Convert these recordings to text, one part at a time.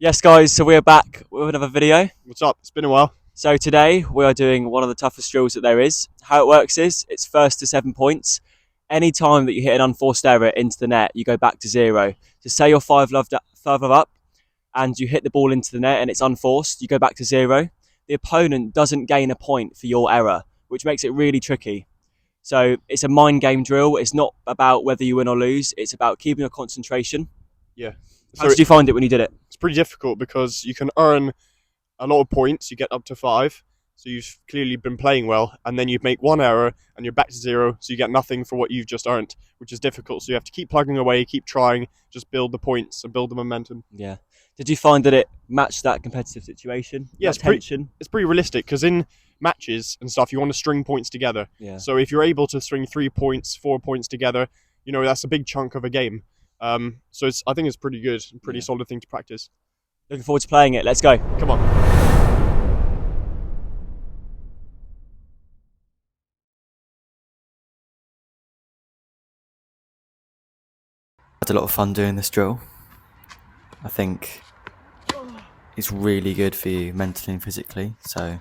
Yes, guys, so we're back with another video. What's up? It's been a while. So today we are doing one of the toughest drills that there is. How it works is it's first to 7 points. Any time that you hit an unforced error into the net, you go back to zero. So say you're further up and you hit the ball into the net and it's unforced, you go back to zero. The opponent doesn't gain a point for your error, which makes it really tricky. So it's a mind game drill. It's not about whether you win or lose. It's about keeping your concentration. Yeah. How did you find it when you did it? It's pretty difficult because you can earn a lot of points. You get up to 5, so you've clearly been playing well, and then you make one error and you're back to 0, so you get nothing for what you've just earned, which is difficult. So you have to keep plugging away, keep trying, just build the points and build the momentum. Yeah. Did you find that it matched that competitive situation? Yeah, it's tension. It's pretty realistic because in matches and stuff, you want to string points together. Yeah. So if you're able to string 3 points, 4 points together, that's a big chunk of a game. So I think it's pretty good, pretty solid thing to practice. Looking forward to playing it. Let's go. Come on. Had a lot of fun doing this drill. I think it's really good for you mentally and physically, so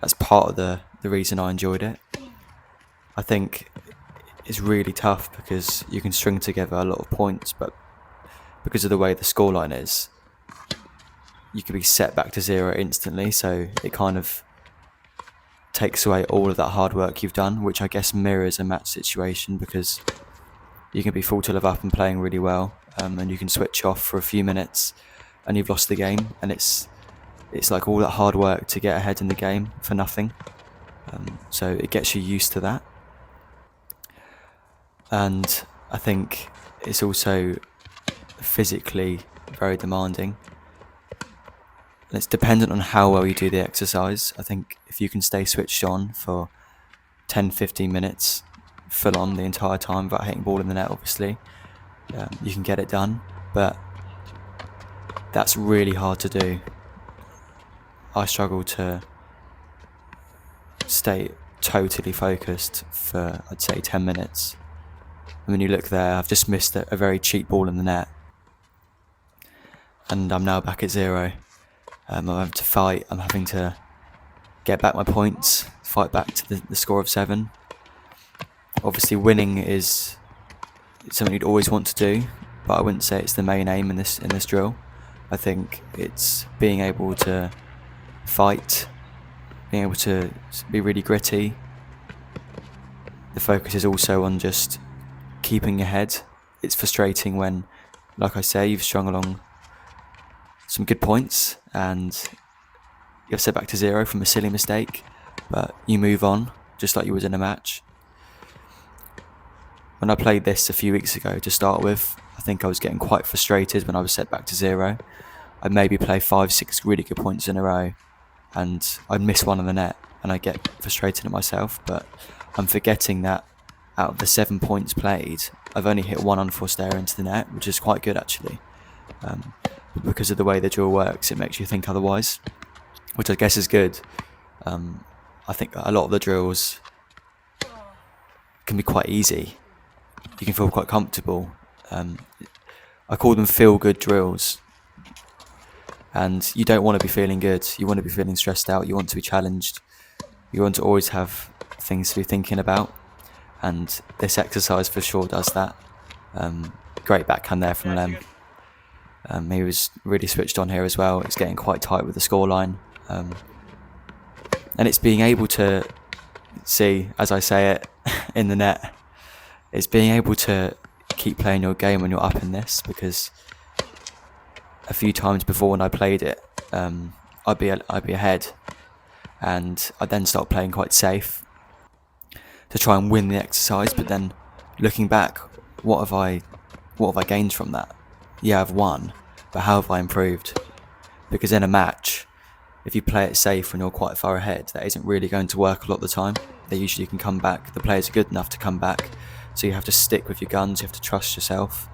that's part of the reason I enjoyed it. I think it's really tough because you can string together a lot of points, but because of the way the scoreline is, you can be set back to 0 instantly, so it kind of takes away all of that hard work you've done, which I guess mirrors a match situation because you can be full tilt up and playing really well, and you can switch off for a few minutes and you've lost the game, and it's like all that hard work to get ahead in the game for nothing. So it gets you used to that. And I think it's also physically very demanding. And it's dependent on how well you do the exercise. I think if you can stay switched on for 10-15 minutes full on the entire time without hitting ball in the net, obviously, you can get it done, but that's really hard to do. I struggle to stay totally focused for, I'd say, 10 minutes. And when you look there, I've just missed a very cheap ball in the net, and I'm now back at 0. I'm having to fight, I'm having to get back my points, fight back to the score of 7. Obviously winning is something you'd always want to do, but I wouldn't say it's the main aim in this drill. I think it's being able to fight, being able to be really gritty. The focus is also on just keeping your head. It's frustrating when, like I say, you've strung along some good points and you're set back to 0 from a silly mistake, but you move on just like you would in a match. When I played this a few weeks ago to start with, I think I was getting quite frustrated when I was set back to 0. I'd maybe play 5-6 really good points in a row and I'd miss one on the net and I get frustrated at myself, but I'm forgetting that out of the 7 points played, I've only hit one unforced error into the net, which is quite good actually. Because of the way the drill works, it makes you think otherwise, which I guess is good. I think a lot of the drills can be quite easy. You can feel quite comfortable. I call them feel-good drills. And you don't want to be feeling good. You want to be feeling stressed out. You want to be challenged. You want to always have things to be thinking about. And this exercise for sure does that. Great backhand there from Lem. He was really switched on here as well. It's getting quite tight with the scoreline. And it's being able to see, as I say it, in the net. It's being able to keep playing your game when you're up in this, because a few times before when I played it, I'd be ahead, and I'd then start playing quite safe to try and win the exercise. But then looking back, what have I gained from that? Yeah, I've won, but how have I improved? Because in a match, if you play it safe when you're quite far ahead, that isn't really going to work a lot of the time. They usually can come back. The players are good enough to come back, so you have to stick with your guns. You have to trust yourself.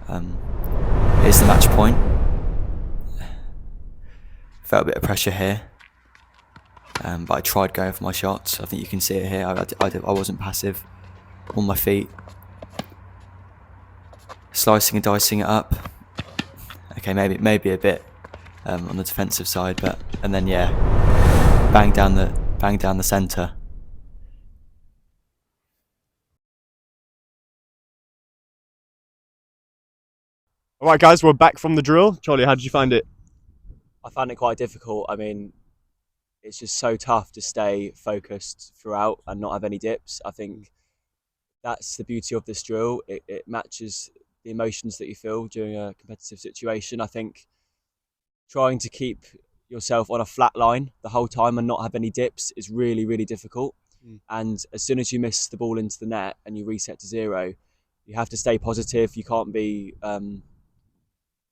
Here's the match point. Felt a bit of pressure here, but I tried going for my shots. I think you can see it here. I wasn't passive, on my feet, slicing and dicing it up. okay, maybe a bit on the defensive side, and then yeah, bang down the centre. All right, guys, we're back from the drill. Charlie, how did you find it? I found it quite difficult. I mean, it's just so tough to stay focused throughout and not have any dips. I think that's the beauty of this drill. It matches the emotions that you feel during a competitive situation. I think trying to keep yourself on a flat line the whole time and not have any dips is really, really difficult. And as soon as you miss the ball into the net and you reset to 0, you have to stay positive. You can't be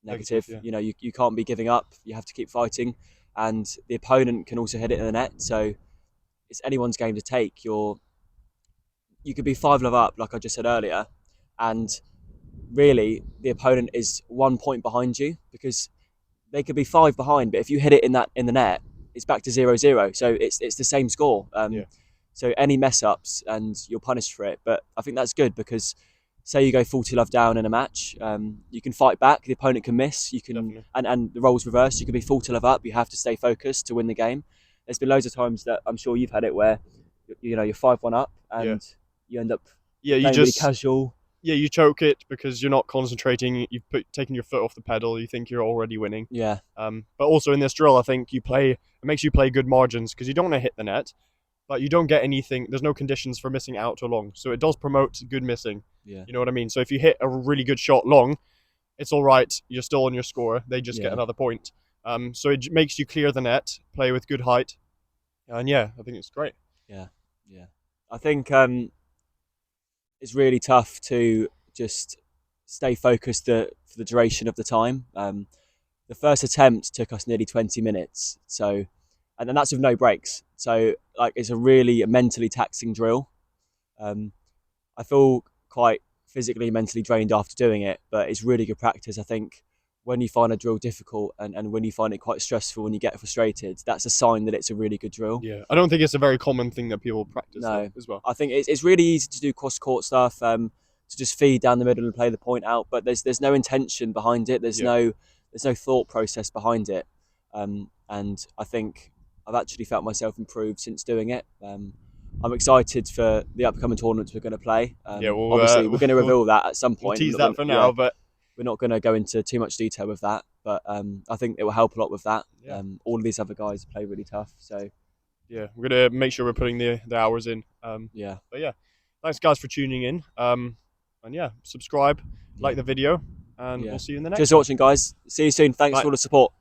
negative. Yeah. You know, you can't be giving up. You have to keep fighting. And the opponent can also hit it in the net. So it's anyone's game to take. You could be 5-love up, like I just said earlier, and really the opponent is 1 point behind you, because they could be 5 behind, but if you hit it in the net, it's back to 0-0. So it's the same score. So any mess ups and you're punished for it. But I think that's good, because say you go 40-love down in a match, you can fight back. The opponent can miss. You can, and the roles reversed. You can be 40-love up. You have to stay focused to win the game. There's been loads of times that I'm sure you've had it where you're 5-1 up and you end up you playing just really casual. Yeah, you choke it because you're not concentrating. You've taken your foot off the pedal. You think you're already winning. Yeah. But also in this drill, I think it makes you play good margins, because you don't want to hit the net, but you don't get anything. There's no conditions for missing out too long, so it does promote good missing. Yeah. You know what I mean? So if you hit a really good shot long, it's all right. You're still on your score. They just get another point. So it makes you clear the net, play with good height, and yeah, I think it's great. Yeah. I think it's really tough to just stay focused for the duration of the time. The first attempt took us nearly 20 minutes, and that's with no breaks. So it's a really mentally taxing drill. I feel quite physically, mentally drained after doing it, but it's really good practice. I think when you find a drill difficult and when you find it quite stressful, when you get frustrated, that's a sign that it's a really good drill. Yeah, I don't think it's a very common thing that people practice as well. I think it's really easy to do cross-court stuff, to just feed down the middle and play the point out, but there's no intention behind it. There's no thought process behind it. And I think I've actually felt myself improve since doing it. I'm excited for the upcoming tournaments we're going to play. Obviously, we're going to reveal that at some point. We'll tease that for now, but we're not going to go into too much detail with that. But I think it will help a lot with that. All of these other guys play really tough, so yeah, we're going to make sure we're putting the hours in. But yeah, thanks guys for tuning in. And yeah, subscribe, like the video, and we'll see you in the next. Cheers for watching, guys. See you soon. Thanks for all the support.